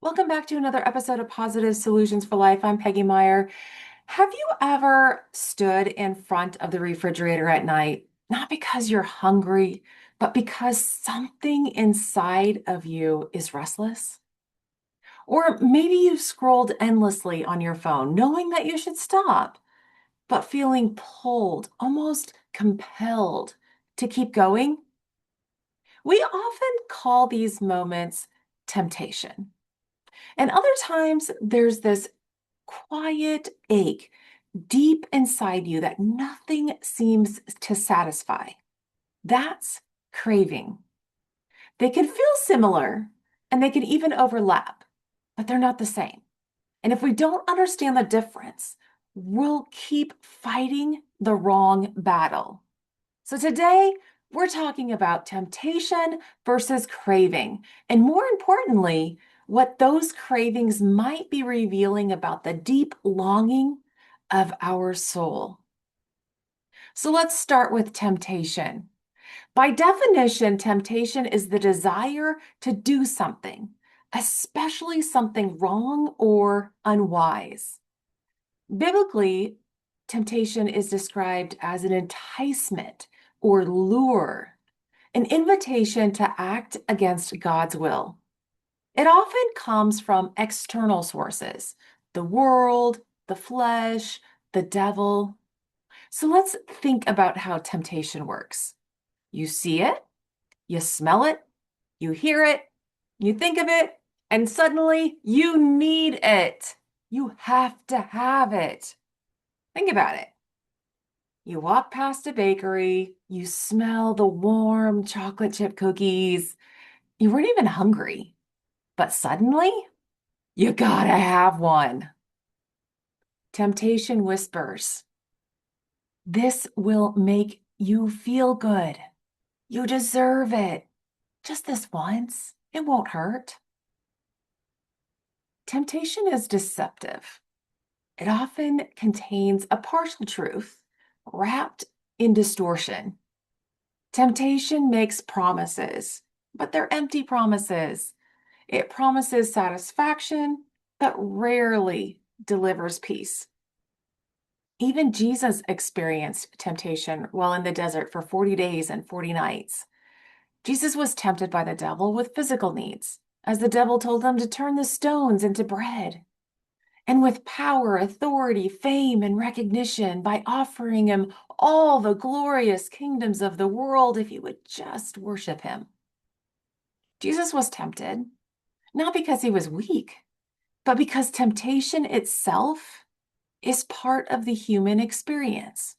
Welcome back to another episode of Positive Solutions for Life. I'm Peggy Meyer. Have you ever stood in front of the refrigerator at night, not because you're hungry, but because something inside of you is restless? Or maybe you've scrolled endlessly on your phone, knowing that you should stop, but feeling pulled, almost compelled to keep going? We often call these moments temptation. And other times, there's this quiet ache deep inside you that nothing seems to satisfy. That's craving. They can feel similar and they can even overlap, but they're not the same. And if we don't understand the difference, we'll keep fighting the wrong battle. So today, we're talking about temptation versus craving, and more importantly, what those cravings might be revealing about the deep longing of our soul. So let's start with temptation. By definition, temptation is the desire to do something, especially something wrong or unwise. Biblically, temptation is described as an enticement or lure, an invitation to act against God's will. It often comes from external sources, the world, the flesh, the devil. So let's think about how temptation works. You see it, you smell it, you hear it, you think of it, and suddenly you need it. You have to have it. Think about it. You walk past a bakery, you smell the warm chocolate chip cookies. You weren't even hungry, but suddenly you gotta have one. Temptation whispers, this will make you feel good. You deserve it. Just this once. It won't hurt. Temptation is deceptive. It often contains a partial truth wrapped in distortion. Temptation makes promises, but they're empty promises. It promises satisfaction, but rarely delivers peace. Even Jesus experienced temptation while in the desert for 40 days and 40 nights. Jesus was tempted by the devil with physical needs, as the devil told him to turn the stones into bread. And with power, authority, fame, and recognition, by offering him all the glorious kingdoms of the world if he would just worship him. Jesus was tempted, not because he was weak, but because temptation itself is part of the human experience.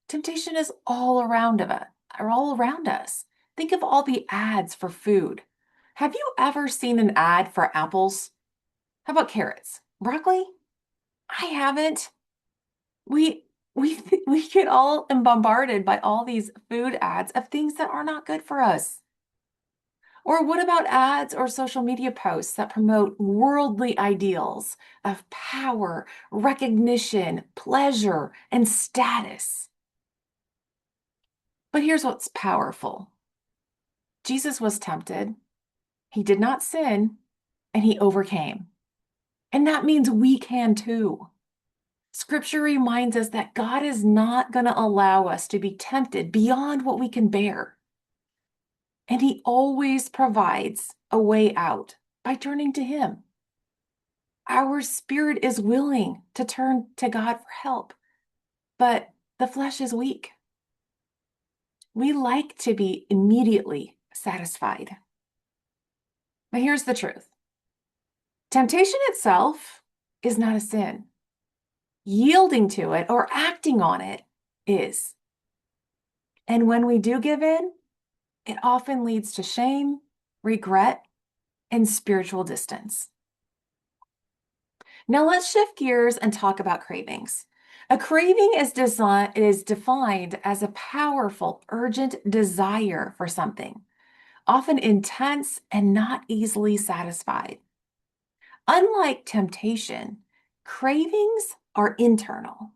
Temptation is all around us. Think of all the ads for food. Have you ever seen an ad for apples? How about carrots? Broccoli? I haven't. We we we get all bombarded by all these food ads of things that are not good for us. Or what about ads or social media posts that promote worldly ideals of power, recognition, pleasure, and status? But here's what's powerful. Jesus was tempted, he did not sin, and he overcame. And that means we can too. Scripture reminds us that God is not going to allow us to be tempted beyond what we can bear. And he always provides a way out by turning to him. Our spirit is willing to turn to God for help, but the flesh is weak. We like to be immediately satisfied. But here's the truth. Temptation itself is not a sin. Yielding to it or acting on it is. And when we do give in, it often leads to shame, regret, and spiritual distance. Now let's shift gears and talk about cravings. A craving is defined as a powerful, urgent desire for something, often intense and not easily satisfied. Unlike temptation, cravings are internal.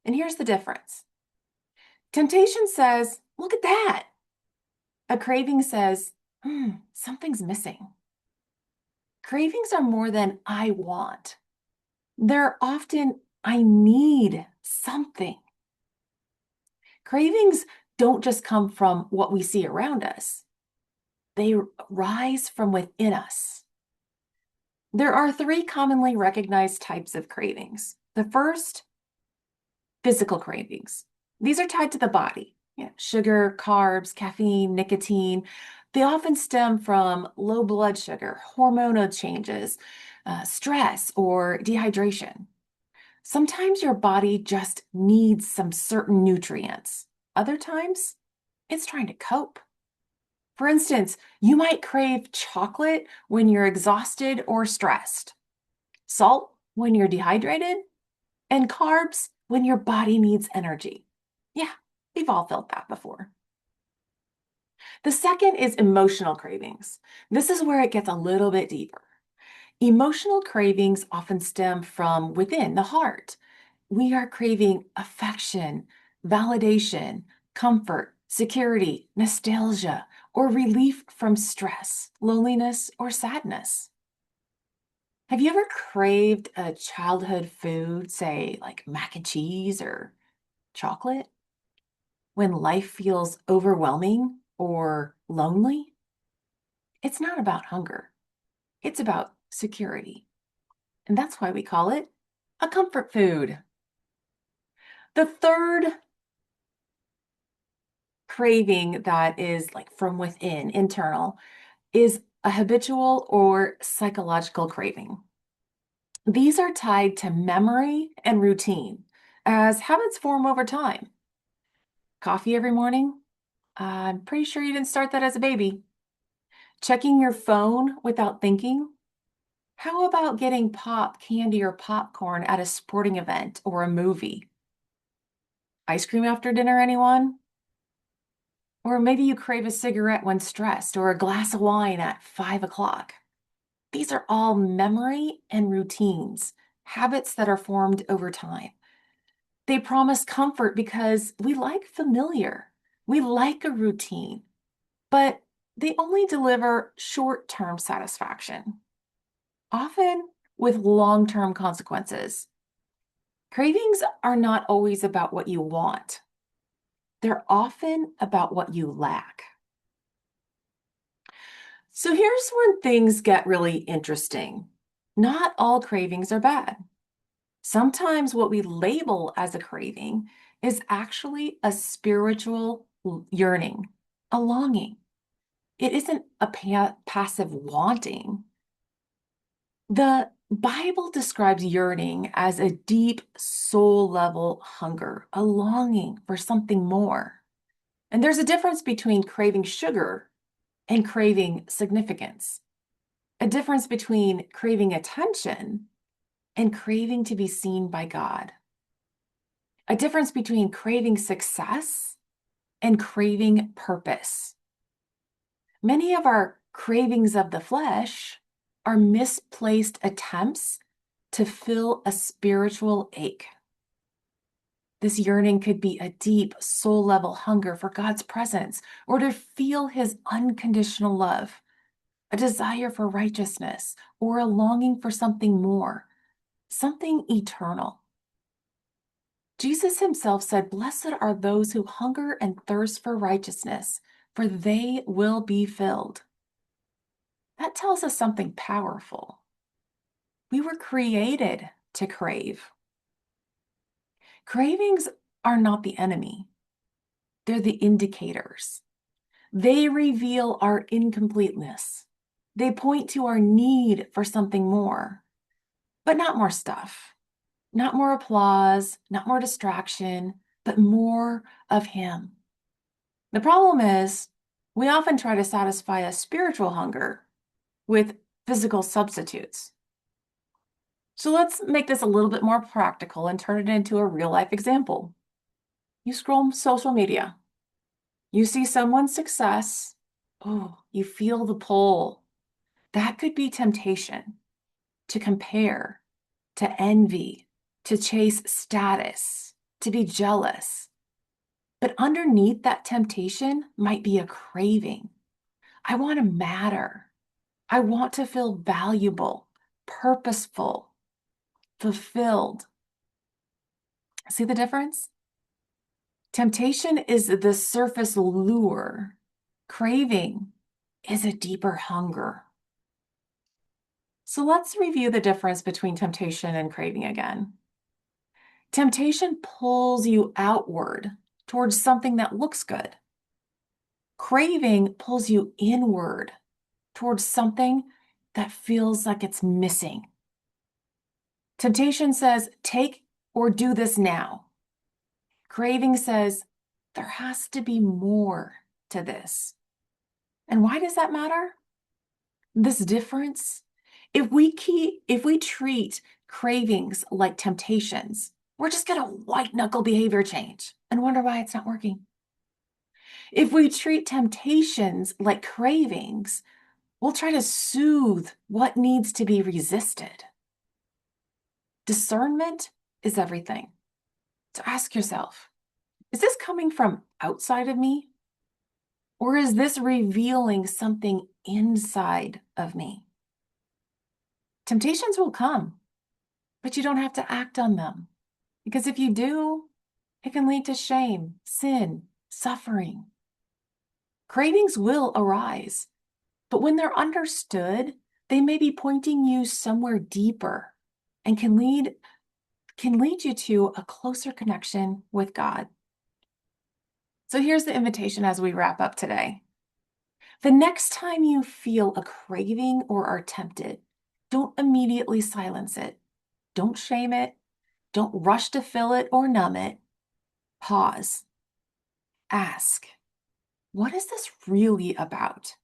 And here's the difference. Temptation says, look at that. A craving says, something's missing. Cravings are more than I want. They're often I need something. Cravings don't just come from what we see around us. They rise from within us. There are three commonly recognized types of cravings. The first, physical cravings. These are tied to the body. Sugar, carbs, caffeine, nicotine. They often stem from low blood sugar, hormonal changes, stress, or dehydration. Sometimes your body just needs some certain nutrients. Other times, it's trying to cope. For instance, you might crave chocolate when you're exhausted or stressed, salt when you're dehydrated, and carbs when your body needs energy. Yeah, we've all felt that before. The second is emotional cravings. This is where it gets a little bit deeper. Emotional cravings often stem from within the heart. We are craving affection, validation, comfort, security, nostalgia, or relief from stress, loneliness, or sadness. Have you ever craved a childhood food, say like mac and cheese or chocolate, when life feels overwhelming or lonely? It's not about hunger, it's about security. And that's why we call it a comfort food. The third craving that is like from within, internal, is a habitual or psychological craving. These are tied to memory and routine as habits form over time. Coffee every morning? I'm pretty sure you didn't start that as a baby. Checking your phone without thinking? How about getting pop candy or popcorn at a sporting event or a movie? Ice cream after dinner, anyone? Or maybe you crave a cigarette when stressed or a glass of wine at 5 o'clock. These are all memory and routines, habits that are formed over time. They promise comfort because we like familiar. We like a routine, but they only deliver short-term satisfaction, often with long-term consequences. Cravings are not always about what you want. They're often about what you lack. So here's when things get really interesting. Not all cravings are bad. Sometimes what we label as a craving is actually a spiritual yearning, a longing. It isn't a passive wanting. The Bible describes yearning as a deep soul level hunger, a longing for something more. And there's a difference between craving sugar and craving significance, a difference between craving attention and craving to be seen by God, a difference between craving success and craving purpose. Many of our cravings of the flesh are misplaced attempts to fill a spiritual ache. This yearning could be a deep soul level hunger for God's presence or to feel his unconditional love, a desire for righteousness, or a longing for something more, something eternal. Jesus himself said, "Blessed are those who hunger and thirst for righteousness, for they will be filled." That tells us something powerful. We were created to crave. Cravings are not the enemy. They're the indicators. They reveal our incompleteness. They point to our need for something more, but not more stuff, not more applause, not more distraction, but more of him. The problem is, we often try to satisfy a spiritual hunger with physical substitutes. So let's make this a little bit more practical and turn it into a real life example. You scroll social media, you see someone's success, oh, you feel the pull. That could be temptation to compare, to envy, to chase status, to be jealous. But underneath that temptation might be a craving. I want to matter. I want to feel valuable, purposeful, fulfilled. See the difference? Temptation is the surface lure. Craving is a deeper hunger. So let's review the difference between temptation and craving again. Temptation pulls you outward towards something that looks good. Craving pulls you inward towards something that feels like it's missing. Temptation says, take or do this now. Craving says, there has to be more to this. And why does that matter? This difference? If we treat cravings like temptations, we're just going to white knuckle behavior change and wonder why it's not working. If we treat temptations like cravings, we'll try to soothe what needs to be resisted. Discernment is everything. So ask yourself, is this coming from outside of me? Or is this revealing something inside of me? Temptations will come, but you don't have to act on them. Because if you do, it can lead to shame, sin, suffering. Cravings will arise, but when they're understood, they may be pointing you somewhere deeper and can lead you to a closer connection with God. So here's the invitation as we wrap up today. The next time you feel a craving or are tempted, don't immediately silence it. Don't shame it. Don't rush to fill it or numb it. Pause. Ask, what is this really about?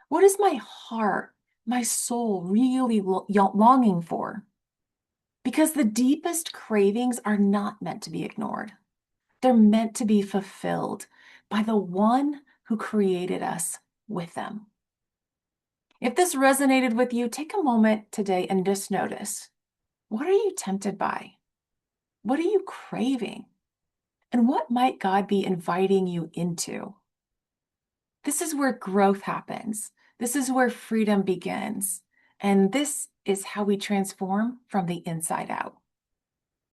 What is my heart, my soul really longing for? Because the deepest cravings are not meant to be ignored. They're meant to be fulfilled by the one who created us with them. If this resonated with you, take a moment today and just notice, what are you tempted by? What are you craving? And what might God be inviting you into? This is where growth happens. This is where freedom begins. And this is how we transform from the inside out.